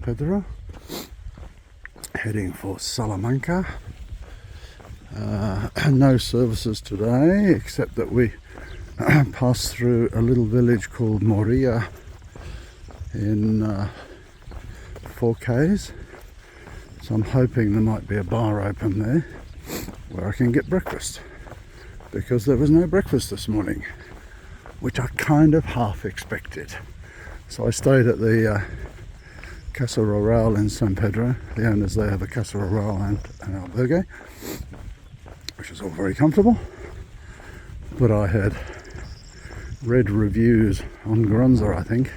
San Pedro, heading for Salamanca. No services today, except that we passed through a little village called Moria in 4Ks. So I'm hoping there might be a bar open there where I can get breakfast, because there was no breakfast this morning, which I kind of half expected. So I stayed at the Casa in San Pedro. The owners there have a Casa and an albergue, which is all very comfortable. But I had read reviews on Gronza, I think,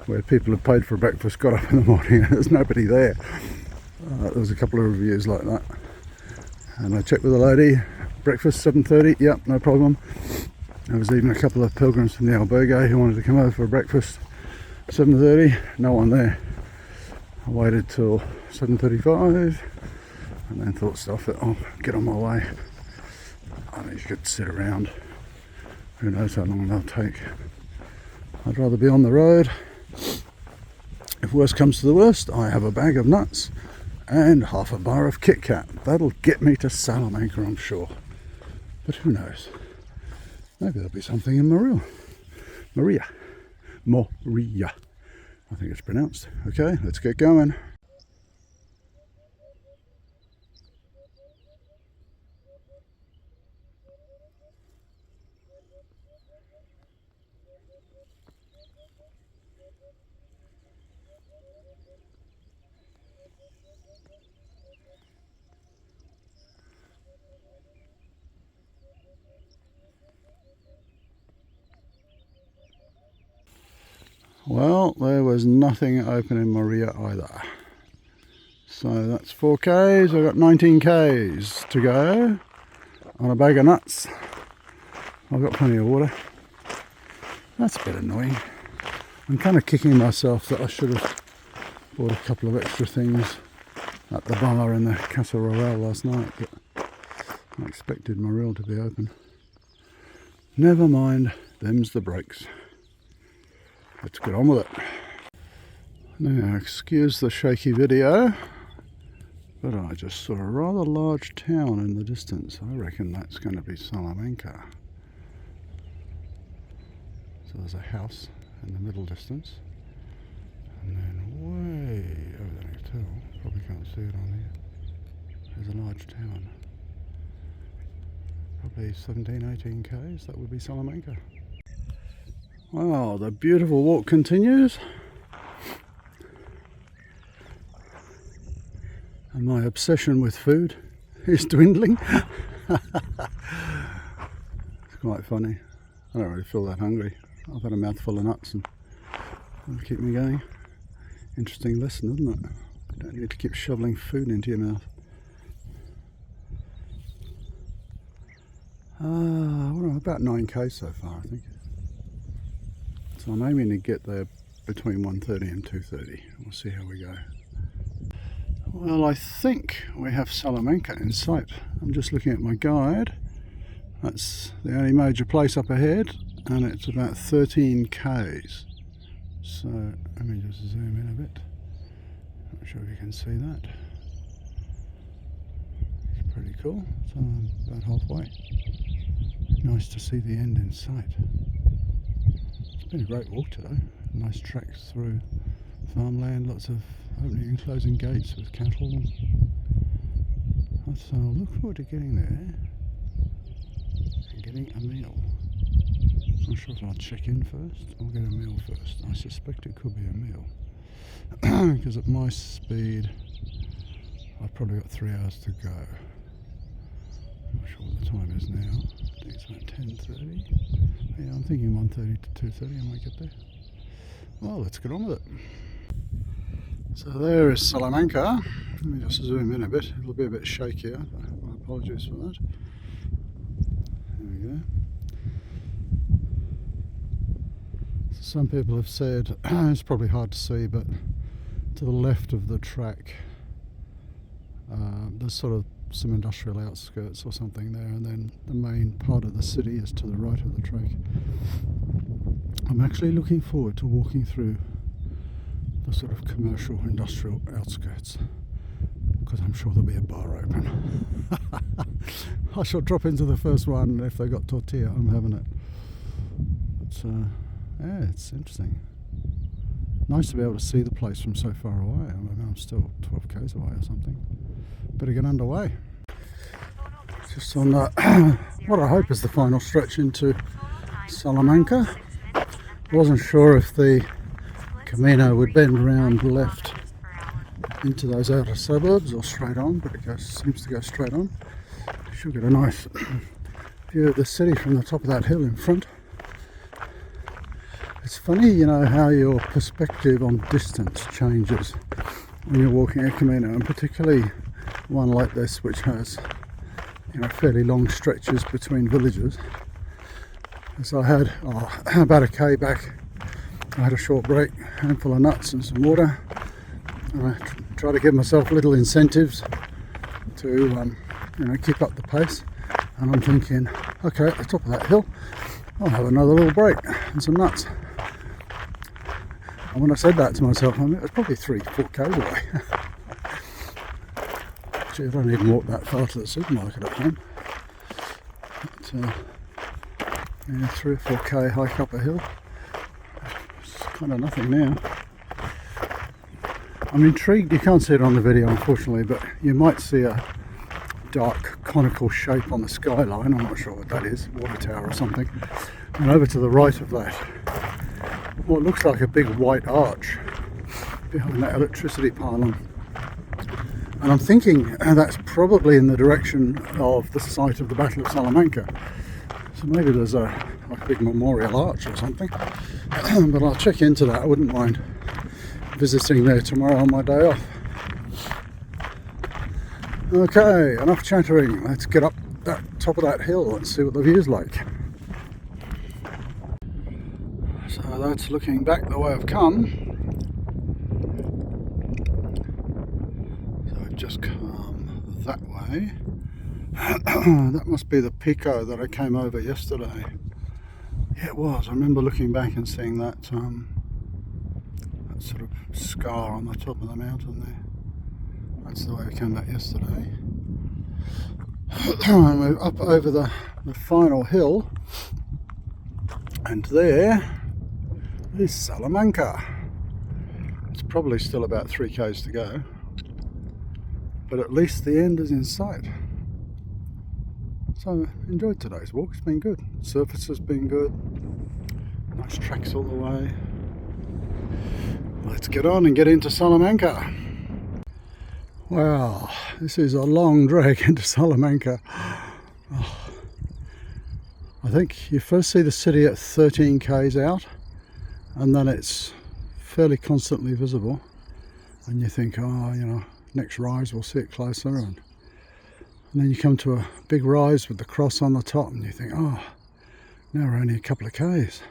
where people had paid for breakfast, got up in the morning and there's nobody there. There was a couple of reviews like that. And I checked with the lady, breakfast 7:30, yep, no problem. There was even a couple of pilgrims from the albergue who wanted to come over for breakfast. 7:30, no one there. I waited till 7:35 and then thought, stuff it, I'll get on my way. I mean, you could sit around. Who knows how long they'll take. I'd rather be on the road. If worst comes to the worst, I have a bag of nuts and half a bar of Kit Kat. That'll get me to Salamanca, I'm sure. But who knows? Maybe there'll be something in Moria. I think it's pronounced. Okay, let's get going. Well, there was nothing open in Moria either. So that's 4Ks, I've got 19Ks to go on a bag of nuts. I've got plenty of water. That's a bit annoying. I'm kind of kicking myself that I should have bought a couple of extra things at the bar in the Casa last night, but I expected Moria to be open. Never mind, them's the breaks. Let's get on with it. Now, excuse the shaky video, but I just saw a rather large town in the distance. I reckon that's going to be Salamanca. So there's a house in the middle distance, and then way over the next hill, probably can't see it on here, there's a large town. Probably 17-18 k's, that would be Salamanca. Wow, the beautiful walk continues. And my obsession with food is dwindling. It's quite funny. I don't really feel that hungry. I've had a mouthful of nuts and that'll keep me going. Interesting lesson, isn't it? You don't need to keep shoveling food into your mouth. Well, about 9k so far, I think. So I'm aiming to get there between 1:30 and 2:30. We'll see how we go. Well, I think we have Salamanca in sight. I'm just looking at my guide. That's the only major place up ahead, and it's about 13 k's. So let me just zoom in a bit. Not sure if you can see that. It's pretty cool. So I'm about halfway. Nice to see the end in sight. It's been a great walk today. Nice tracks through farmland, lots of opening and closing gates with cattle. So I'll look forward to getting there and getting a meal. Not sure if I'll check in first or get a meal first. I suspect it could be a meal because at my speed I've probably got 3 hours to go. Not sure what the time is now. I think it's about 10:30. Yeah, I'm thinking 1:30 to 2:30 I might get there. Well, let's get on with it. So there is Salamanca. Let me just zoom in a bit. It'll be a bit shakier. My apologies for that. There we go. So some people have said, it's probably hard to see, but to the left of the track there's sort of some industrial outskirts or something there, and then the main part of the city is to the right of the track. I'm actually looking forward to walking through the sort of commercial industrial outskirts, because I'm sure there'll be a bar open. I shall drop into the first one. If they got tortilla, I'm having it. But yeah, it's interesting. Nice to be able to see the place from so far away. I mean, I'm still 12 k's away or something. Better get underway. Just on what I hope is the final stretch into Salamanca. I wasn't sure if the Camino would bend around left into those outer suburbs or straight on, but it seems to go straight on. Should get a nice view of the city from the top of that hill in front. It's funny, you know, how your perspective on distance changes when you're walking a Camino, and particularly one like this, which has, you know, fairly long stretches between villages. As I had about a k back, I had a short break, a handful of nuts and some water. And I try to give myself little incentives to, you know, keep up the pace. And I'm thinking, okay, at the top of that hill, I'll have another little break and some nuts. And when I said that to myself, I mean, it was probably 3-4 k's away. Actually, I don't even walk that far to the supermarket at home. But, yeah, 3 or 4 k hike up a hill. It's kind of nothing now. I'm intrigued, you can't see it on the video unfortunately, but you might see a dark conical shape on the skyline. I'm not sure what that is, water tower or something. And over to the right of that, what looks like a big white arch behind that electricity pylon. And I'm thinking that's probably in the direction of the site of the Battle of Salamanca. So maybe there's like a big memorial arch or something. But I'll check into that. I wouldn't mind visiting there tomorrow on my day off. Okay, enough chattering. Let's get up that top of that hill and see what the view's like. So that's looking back the way I've come. So I've just come that way. That must be the Pico that I came over yesterday. Yeah, it was. I remember looking back and seeing that, that sort of scar on the top of the mountain there. That's the way I came back yesterday. And we're up over the final hill, and there is Salamanca. It's probably still about 3 k's to go, but at least the end is in sight. So I enjoyed today's walk. It's been good. Surface has been good. Nice tracks all the way. Let's get on and get into Salamanca. Wow, this is a long drag into Salamanca. Oh, I think you first see the city at 13 k's out, and then it's fairly constantly visible, and you think, oh, you know, next rise we'll see it closer, and then you come to a big rise with the cross on the top, and you think, oh, now we're only a couple of k's.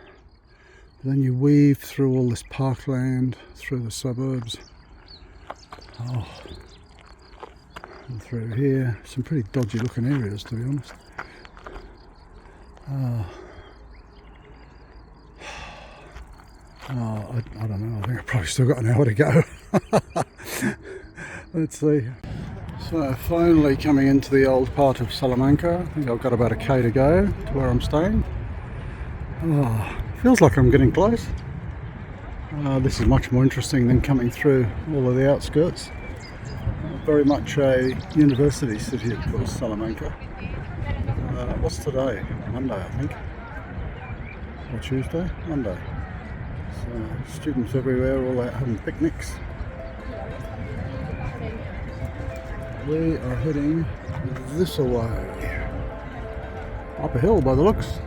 But then you weave through all this parkland, through the suburbs. Oh. And through here, some pretty dodgy looking areas, to be honest. I don't know, I think I've probably still got an hour to go. Let's see. So finally coming into the old part of Salamanca. I think I've got about a k to go to where I'm staying. Oh, feels like I'm getting close. This is much more interesting than coming through all of the outskirts. Very much a university city, of course, Salamanca. What's today? Monday, I think. Or Tuesday? Monday. So, students everywhere, all out having picnics. We are heading this way. Up a hill by the looks.